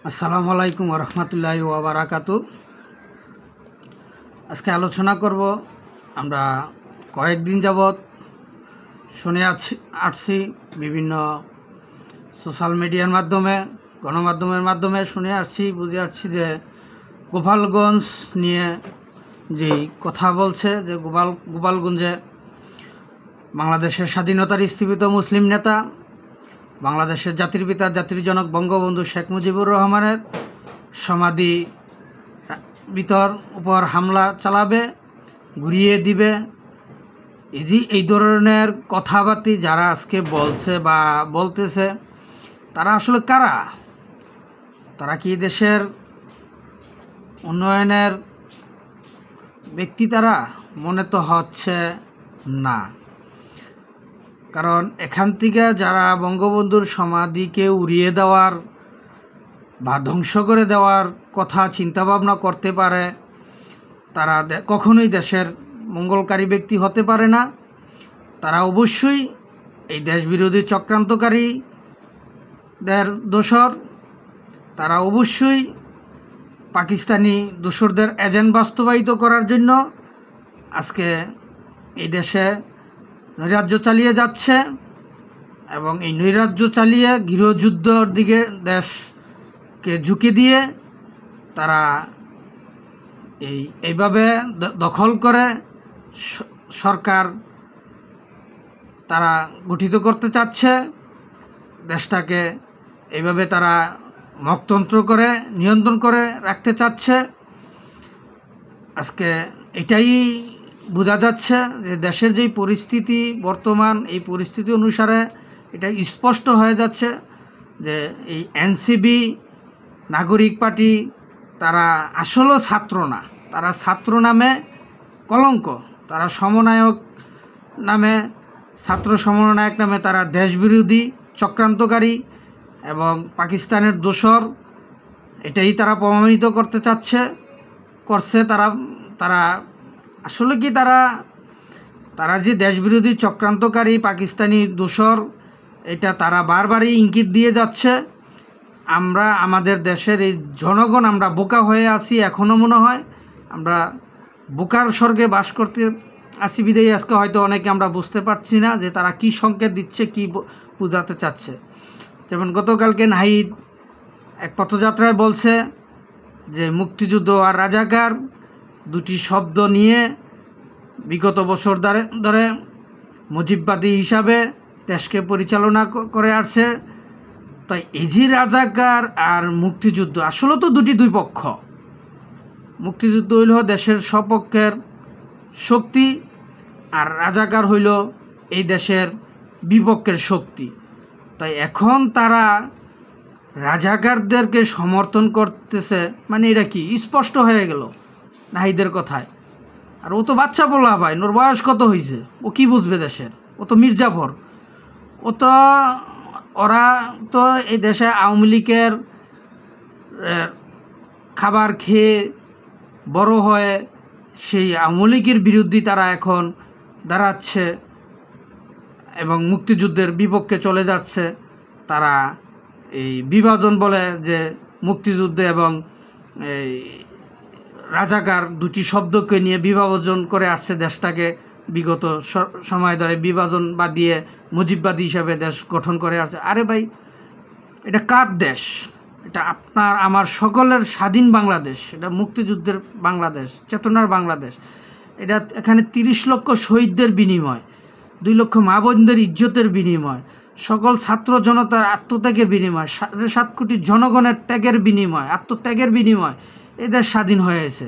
আসসালামু আলাইকুম রহমতুল্লাহি ওয়া বারাকাতু। আজকে আলোচনা করব, আমরা কয়েকদিন যাবৎ শুনে আসছি বিভিন্ন সোশ্যাল মিডিয়ার মাধ্যমে, গণমাধ্যমের মাধ্যমে শুনে আসছি, বুঝে আসছি যে গোপালগঞ্জ নিয়ে যেই কথা বলছে যে গোপালগঞ্জে বাংলাদেশের স্বাধীনতার স্থীপিত মুসলিম নেতা, বাংলাদেশের জাতির পিতা জাতির জনক বঙ্গবন্ধু শেখ মুজিবুর রহমানের সমাধি ভিতর উপর হামলা চালাবে, ঘুরিয়ে দিবে, এই ধরনের কথাবার্তা যারা আজকে বলছে বা বলতেছে, তারা আসলে কারা? তারা কি দেশের উন্নয়নের ব্যক্তি? তারা মনে তো হচ্ছে না। কারণ এখান থেকে যারা বঙ্গবন্ধুর সমাধিকে উড়িয়ে দেওয়ার বা ধ্বংস করে দেওয়ার কথা চিন্তাভাবনা করতে পারে, তারা কখনোই দেশের মঙ্গলকারী ব্যক্তি হতে পারে না। তারা অবশ্যই এই দেশবিরোধী চক্রান্তকারীদের দোসর, তারা অবশ্যই পাকিস্তানি দোসরদের এজেন্ট বাস্তবায়িত করার জন্য আজকে এই দেশে নৈরাজ্য চালিয়ে যাচ্ছে এবং এই নৈরাজ্য চালিয়ে গৃহযুদ্ধর দিকে দেশকে ঝুঁকি দিয়ে তারা এইভাবে দখল করে সরকার তারা গঠিত করতে চাচ্ছে। দেশটাকে এইভাবে তারা মকতন্ত্র করে নিয়ন্ত্রণ করে রাখতে চাচ্ছে। আজকে এটাই বোঝা যাচ্ছে যে দেশের যেই পরিস্থিতি বর্তমান, এই পরিস্থিতি অনুসারে এটা স্পষ্ট হয়ে যাচ্ছে যে এই এনসিপি নাগরিক পার্টি তারা আসলে ছাত্র না, তারা ছাত্র নামে কলঙ্ক, তারা সমন্বয়ক নামে, ছাত্র সমন্বয়ক নামে তারা দেশবিরোধী চক্রান্তকারী এবং পাকিস্তানের দোসর, এটাই তারা প্রমাণিত করতে করছে। তারা আসলে কি তারা যে দেশবিরোধী চক্রান্তকারী পাকিস্তানি দোসর, এটা তারা বারবারই ইঙ্গিত দিয়ে যাচ্ছে। আমরা আমাদের দেশের এই জনগণ আমরা বোকা হয়ে আছি, এখনও মনে হয় আমরা বোকার স্বর্গে বাস করতে আসি বিদায়ী আজকে হয়তো অনেকে আমরা বুঝতে পারছি না যে তারা কি সংকেত দিচ্ছে, কি বোঝাতে চাচ্ছে। যেমন গতকালকে নাহিদ এক পথযাত্রায় বলছে যে মুক্তিযুদ্ধ আর রাজাকার দুটি শব্দ নিয়ে বিগত বছর ধরে মুজিববাদী হিসাবে দেশকে পরিচালনা করে আসছে। তাই এই যে রাজাকার আর মুক্তিযুদ্ধ আসলে তো দুই পক্ষ। মুক্তিযুদ্ধ হইল দেশের সপক্ষের শক্তি, আর রাজাকার হইল এই দেশের বিপক্ষের শক্তি। তাই এখন তারা রাজাকারদেরকে সমর্থন করতেছে, মানে এটা কি স্পষ্ট হয়ে গেল নাহিদের কথায়। আর ও তো বাচ্চা বলা ভাই, ওর বয়স কত হয়েছে, ও কি বুঝবে দেশের? ও তো মির্জাফর, ওরা তো এই দেশে আওয়ামী লীগের খাবার খেয়ে বড় হয়ে সেই আওয়ামী লীগের বিরুদ্ধে তারা এখন দাঁড়াচ্ছে এবং মুক্তিযুদ্ধের বিপক্ষে চলে যাচ্ছে। তারা এই বিভাজন বলে যে মুক্তিযুদ্ধে এবং এই রাজাকার দুটি শব্দকে নিয়ে বিভাজন করে আসছে দেশটাকে, বিগত সময় ধরে বিভাজন বাদ দিয়ে মুজিববাদী হিসাবে দেশ গঠন করে আসছে। আরে ভাই, এটা কার দেশ? এটা আপনার আমার সকলের স্বাধীন বাংলাদেশ, এটা মুক্তিযুদ্ধের বাংলাদেশ, চেতনার বাংলাদেশ। এটা এখানে 30 লক্ষ শহীদদের বিনিময়, 2 লক্ষ মা বোনদের ইজ্জতের বিনিময়, সকল ছাত্র জনতার আত্মত্যাগের বিনিময়, 7.5 কোটি জনগণের ত্যাগের বিনিময়, আত্মত্যাগের বিনিময় এদের স্বাধীন হয়েছে।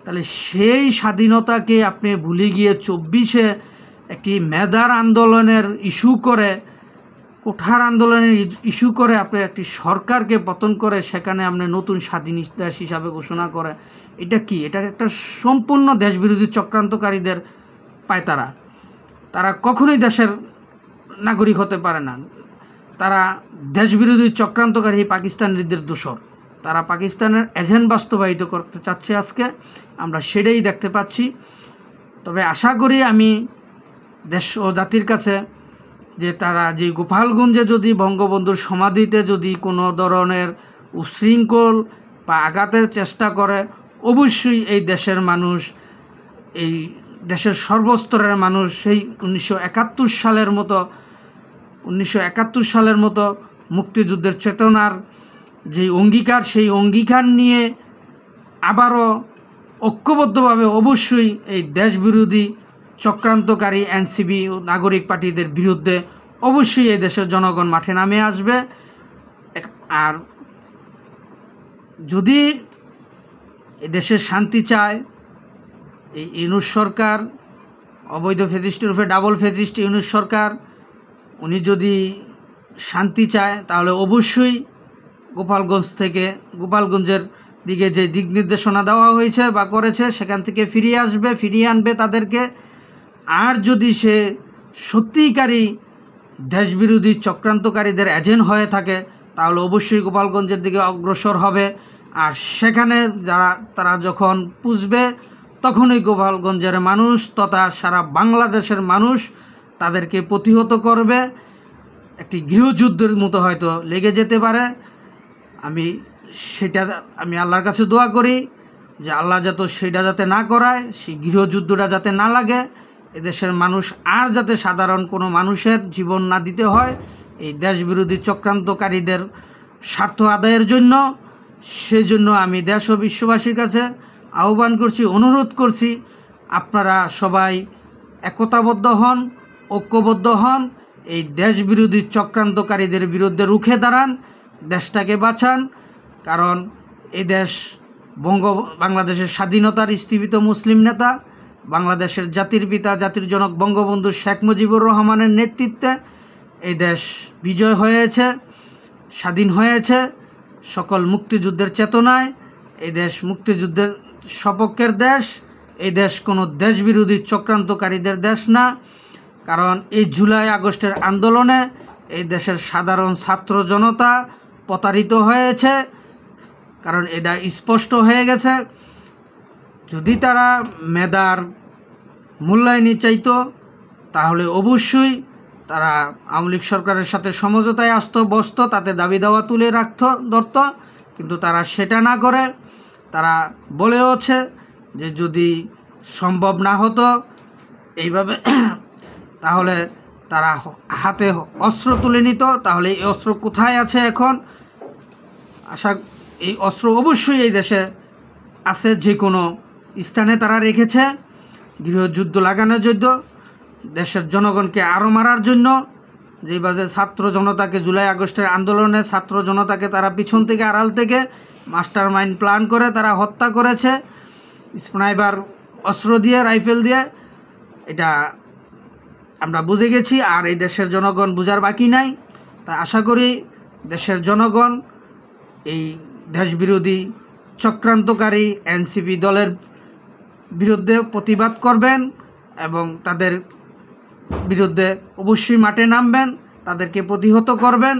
তাহলে সেই স্বাধীনতাকে আপনি ভুলে গিয়ে 24-এ একটি মেধার আন্দোলনের ইস্যু করে, কোঠার আন্দোলনের ইস্যু করে আপনি একটি সরকারকে পতন করে সেখানে আপনি নতুন স্বাধীন দেশ হিসাবে ঘোষণা করে, এটা কি? এটা একটা সম্পূর্ণ দেশবিরোধী চক্রান্তকারীদের পায়তারা। তারা কখনোই দেশের নাগরিক হতে পারে না। তারা দেশবিরোধী চক্রান্তকারী পাকিস্তানিদের দোসর, তারা পাকিস্তানের এজেন্ট বাস্তবায়িত করতে চাচ্ছে। আজকে আমরা সেটাই দেখতে পাচ্ছি। তবে আশা করি আমি দেশ ও জাতির কাছে যে তারা যে গোপালগঞ্জে যদি বঙ্গবন্ধুর সমাধিতে যদি কোনো ধরনের উশৃঙ্খল বা আঘাতের চেষ্টা করে, অবশ্যই এই দেশের মানুষ, এই দেশের সর্বস্তরের মানুষ সেই 1971 সালের মতো মুক্তিযুদ্ধের চেতনার যে অঙ্গীকার, সেই অঙ্গীকার নিয়ে আবারও ঐক্যবদ্ধভাবে অবশ্যই এই দেশবিরোধী চক্রান্তকারী এনসিপি ও নাগরিক পার্টিদের বিরুদ্ধে অবশ্যই এই দেশের জনগণ মাঠে নামে আসবে। আর যদি এই দেশের শান্তি চায়, এই ইউনূস সরকার, অবৈধ ফ্যাসিস্টের উপরে ডাবল ফ্যাসিস্ট ইউনূস সরকার, উনি যদি শান্তি চায় তাহলে অবশ্যই গোপালগঞ্জের দিকে যে দিক নির্দেশনা দেওয়া হয়েছে বা করেছে সেখান থেকে ফিরিয়ে আনবে তাদেরকে। আর যদি সে সত্যিকারী দেশবিরোধী চক্রান্তকারীদের এজেন্ট হয়ে থাকে তাহলে অবশ্যই গোপালগঞ্জের দিকে অগ্রসর হবে। আর সেখানে তারা যখন পুষবে তখনই গোপালগঞ্জের মানুষ তথা সারা বাংলাদেশের মানুষ তাদেরকে প্রতিহত করবে। একটি গৃহযুদ্ধের মতো হয়তো লেগে যেতে পারে। আমি আল্লাহর কাছে দোয়া করি যে আল্লাহ সেটা যাতে না করায়, সেই গৃহযুদ্ধটা যাতে না লাগে, এদেশের মানুষ আর যাতে সাধারণ কোনো মানুষের জীবন না দিতে হয় এই দেশবিরোধী চক্রান্তকারীদের স্বার্থ আদায়ের জন্য। সেই জন্য আমি দেশ ও বিশ্ববাসীর কাছে আহ্বান করছি, অনুরোধ করছি, আপনারা সবাই একতাবদ্ধ হন, ঐক্যবদ্ধ হন, এই দেশবিরোধী চক্রান্তকারীদের বিরুদ্ধে রুখে দাঁড়ান, দেশটাকে বাঁচান। কারণ এই দেশ বাংলাদেশের স্বাধীনতার স্থীপিত মুসলিম নেতা, বাংলাদেশের জাতির পিতা, জাতির জনক বঙ্গবন্ধু শেখ মুজিবুর রহমানের নেতৃত্বে এই দেশ বিজয় হয়েছে, স্বাধীন হয়েছে সকল মুক্তিযুদ্ধের চেতনায়। এই দেশ মুক্তিযুদ্ধের সপক্ষের দেশ, এই দেশ কোনো দেশবিরোধী চক্রান্তকারীদের দেশ না। কারণ এই জুলাই আগস্টের আন্দোলনে এই দেশের সাধারণ ছাত্র জনতা প্রতারিত হয়েছে। কারণ এটা স্পষ্ট হয়ে গেছে, যদি তারা মেধার মূল্যায়নই চাইতো তাহলে অবশ্যই তারা আওয়ামী লীগ সরকারের সাথে সমঝোতায় বসতো, তাতে দাবি দাওয়া তুলে ধরত। কিন্তু তারা সেটা না করে তারা বলেওছে যে যদি সম্ভব না হতো এইভাবে তাহলে তারা হাতে অস্ত্র তুলে নিত। তাহলে এই অস্ত্র কোথায় আছে এখন? এই অস্ত্র অবশ্যই এই দেশে আছে, যে কোনো স্থানে তারা রেখেছে গৃহযুদ্ধ লাগানোর জন্য, দেশের জনগণকে আরও মারার জন্য। যেভাবে ছাত্র জনতাকে জুলাই আগস্টের আন্দোলনে ছাত্র জনতাকে তারা পিছন থেকে আড়াল থেকে মাস্টার মাইন্ড প্ল্যান করে তারা হত্যা করেছে স্নাইপার অস্ত্র দিয়ে, রাইফেল দিয়ে, এটা আমরা বুঝে গেছি। আর এই দেশের জনগণ বুঝার বাকি নাই। তা আশা করি দেশের জনগণ এই দেশবিরোধী চক্রান্তকারী এনসিপি দলের বিরুদ্ধে প্রতিবাদ করবেন এবং তাদের বিরুদ্ধে অবশ্যই মাঠে নামবেন, তাদেরকে প্রতিহত করবেন,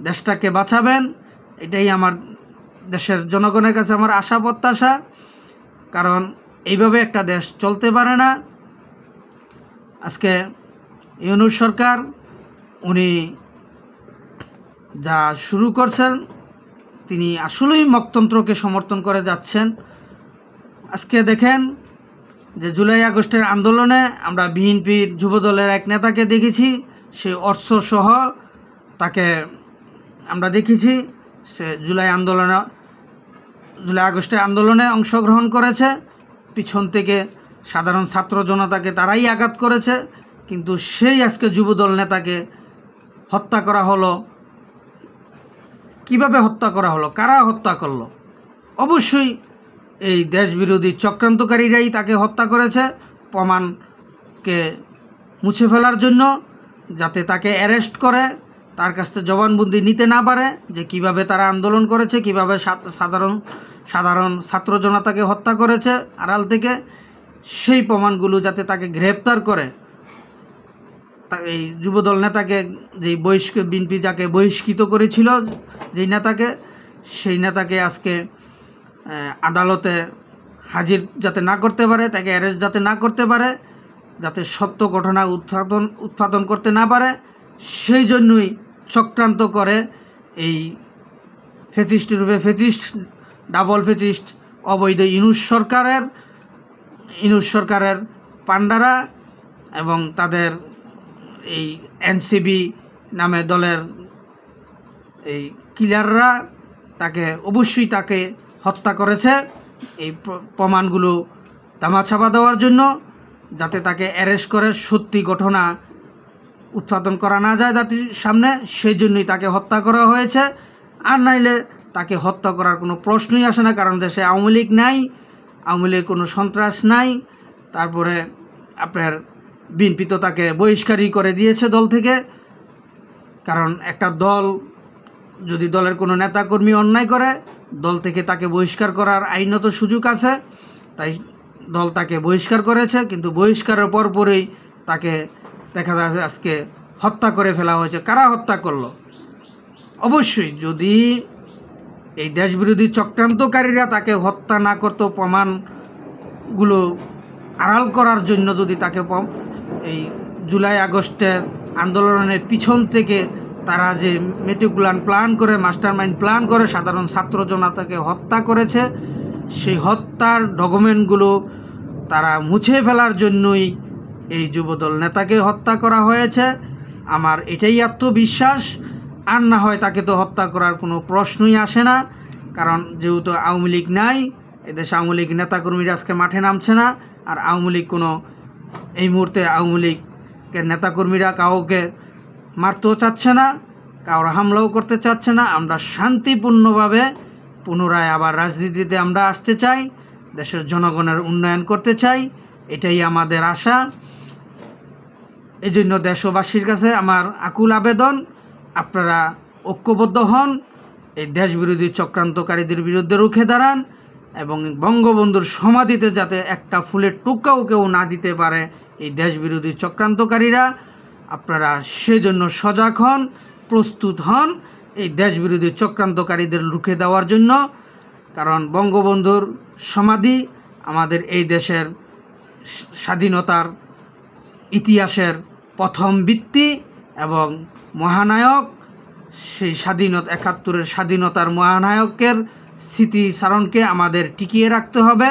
দেশটাকে বাঁচাবেন। এটাই আমার দেশের জনগণের কাছে আমার আশা প্রত্যাশা। কারণ এইভাবে একটা দেশ চলতে পারে না। আজকে ইউনূস সরকার উনি যা শুরু করছেন, তিনি আসলেই মকতন্ত্রকে সমর্থন করে যাচ্ছেন। আজকে দেখেন যে জুলাই আগস্টের আন্দোলনে আমরা বিএনপির যুবদলের এক নেতাকে দেখেছি, সে অস্ত্রসহ তাকে আমরা দেখেছি সে জুলাই আগস্টের আন্দোলনে অংশগ্রহণ করেছে। পিছন থেকে সাধারণ ছাত্র জনতাকে তারাই আঘাত করেছে, কিন্তু সেই আজকে যুবদল নেতাকে হত্যা করা হলো। কিভাবে হত্যা করা হলো? কারা হত্যা করলো? অবশ্যই এই দেশবিরোধী চক্রান্তকারীরাই তাকে হত্যা করেছে, প্রমাণকে মুছে ফেলার জন্য, যাতে তাকে অ্যারেস্ট করে তার কাছ থেকে জবানবন্দি নিতে না পারে যে কিভাবে তারা আন্দোলন করেছে, কিভাবে সাধারণ ছাত্র জনতাকে হত্যা করেছে আড়াল থেকে। সেই প্রমাণগুলো যাতে তাকে গ্রেপ্তার করে, এই যুবদল নেতাকে বিএনপি যাকে বহিষ্কৃত করেছিল, সেই নেতাকে আজকে আদালতে হাজির যাতে না করতে পারে, তাকে অ্যারেস্ট যাতে না করতে পারে, যাতে সত্য ঘটনা উৎপাদন করতে না পারে, সেই জন্যই চক্রান্ত করে এই ফেসিস্ট রূপে ফেসিস্ট, ডাবল ফেসিস্ট, অবৈধ ইউনূস সরকারের পান্ডারা এবং তাদের এই এনসিবি নামে দলের এই কিলাররা অবশ্যই তাকে হত্যা করেছে। এই প্রমাণগুলো ধামাচাপা দেওয়ার জন্য, যাতে তাকে অ্যারেস্ট করে সত্যি ঘটনা উৎপাদন করা না যায় জাতির সামনে, সেই জন্যই তাকে হত্যা করা হয়েছে। আর নাইলে তাকে হত্যা করার কোনো প্রশ্নই আসে না, কারণ দেশে আওয়ামী লীগ নাই, আওয়ামী লীগের কোনো সন্ত্রাস নাই। তারপরে আপনার বিএনপি তো তাকে বহিষ্কারই করে দিয়েছে দল থেকে, কারণ একটা দল যদি দলের কোনো নেতাকর্মী অন্যায় করে, দল থেকে তাকে বহিষ্কার করার আইনত সুযোগ আছে, তাই দল তাকে বহিষ্কার করেছে। কিন্তু বহিষ্কারের পরপরই তাকে দেখা যাচ্ছে আজকে হত্যা করে ফেলা হয়েছে। কারা হত্যা করলো? অবশ্যই যদি এই দেশবিরোধী চক্রান্তকারীরা তাকে হত্যা না করতো, প্রমাণগুলো আড়াল করার জন্য যদি তাকে এই জুলাই আগস্টের আন্দোলনের পিছন থেকে তারা যে মেটিকুলার প্ল্যান করে, মাস্টারমাইন্ড প্ল্যান করে সাধারণ ছাত্র জনতাকে হত্যা করেছে, সেই হত্যার ডকুমেন্টগুলো তারা মুছে ফেলার জন্যই এই যুবদল নেতাকে হত্যা করা হয়েছে। আমার এটাই আত্মবিশ্বাস। আর না হয় তাকে তো হত্যা করার কোনো প্রশ্নই আসে না, কারণ যেহেতু আওয়ামী লীগ নাই, এদেশে আওয়ামী লীগ নেতাকর্মীরা আজকে মাঠে নামছে না। আর আওয়ামী লীগ এই মুহূর্তে আওয়ামী লীগের নেতাকর্মীরা কাউকে মারতেও চাচ্ছে না, কারোর হামলাও করতে চাচ্ছে না। আমরা শান্তিপূর্ণভাবে পুনরায় আবার রাজনীতিতে আমরা আসতে চাই, দেশের জনগণের উন্নয়ন করতে চাই, এটাই আমাদের আশা। এই জন্য দেশবাসীর কাছে আমার আকুল আবেদন, আপনারা ঐক্যবদ্ধ হন, এই দেশবিরোধী চক্রান্তকারীদের বিরুদ্ধে রুখে দাঁড়ান এবং বঙ্গবন্ধুর সমাধিতে যাতে একটা ফুলের টুকাও কেউ না দিতে পারে এই দেশবিরোধী চক্রান্তকারীরা, আপনারা সেজন্য সজাগ হন, প্রস্তুত হন এই দেশবিরোধী চক্রান্তকারীদের রুখে দেওয়ার জন্য। কারণ বঙ্গবন্ধুর সমাধি আমাদের এই দেশের স্বাধীনতার ইতিহাসের প্রথম ভিত্তি এবং মহানায়ক, সেই ৭১ স্বাধীনতার মহানায়কের স্মৃতিচারণকে আমাদের টিকিয়ে রাখতে হবে,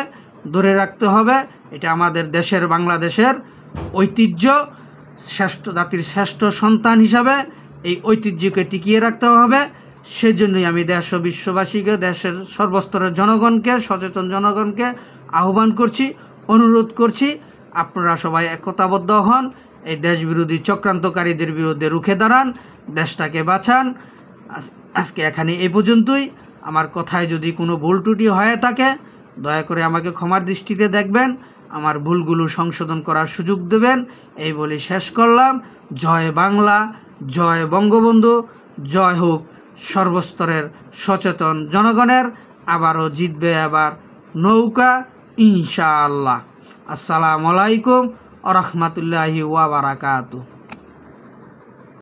ধরে রাখতে হবে। এটা আমাদের দেশের, বাংলাদেশের ঐতিহ্য। জাতির শ্রেষ্ঠ সন্তান হিসাবে এই ঐতিহ্যকে টিকিয়ে রাখতে হবে। সেজন্যই আমি দেশ ও বিশ্ববাসীকে, দেশের সর্বস্তরের জনগণকে, সচেতন জনগণকে আহ্বান করছি, অনুরোধ করছি, আপনারা সবাই একতাবদ্ধ হন, এই দেশবিরোধী চক্রান্তকারীদের বিরুদ্ধে রুখে দাঁড়ান, দেশটাকে বাঁচান। আজকে এখানে এই পর্যন্তই। আমার কথায় যদি কোনো ভুল ত্রুটি হয়ে থাকে, দয়া করে আমাকে ক্ষমার দৃষ্টিতে দেখবেন, আমার ভুলগুলো সংশোধন করার সুযোগ দেবেন। এই বলে শেষ করলাম। জয় বাংলা, জয় বঙ্গবন্ধু, জয় হোক সর্বস্তরের সচেতন জনগণের। আবারও জিতবে আবার নৌকা, ইনশাআল্লাহ। আসসালামু আলাইকুম ওয়া রাহমাতুল্লাহি ওয়া বারাকাতুহু।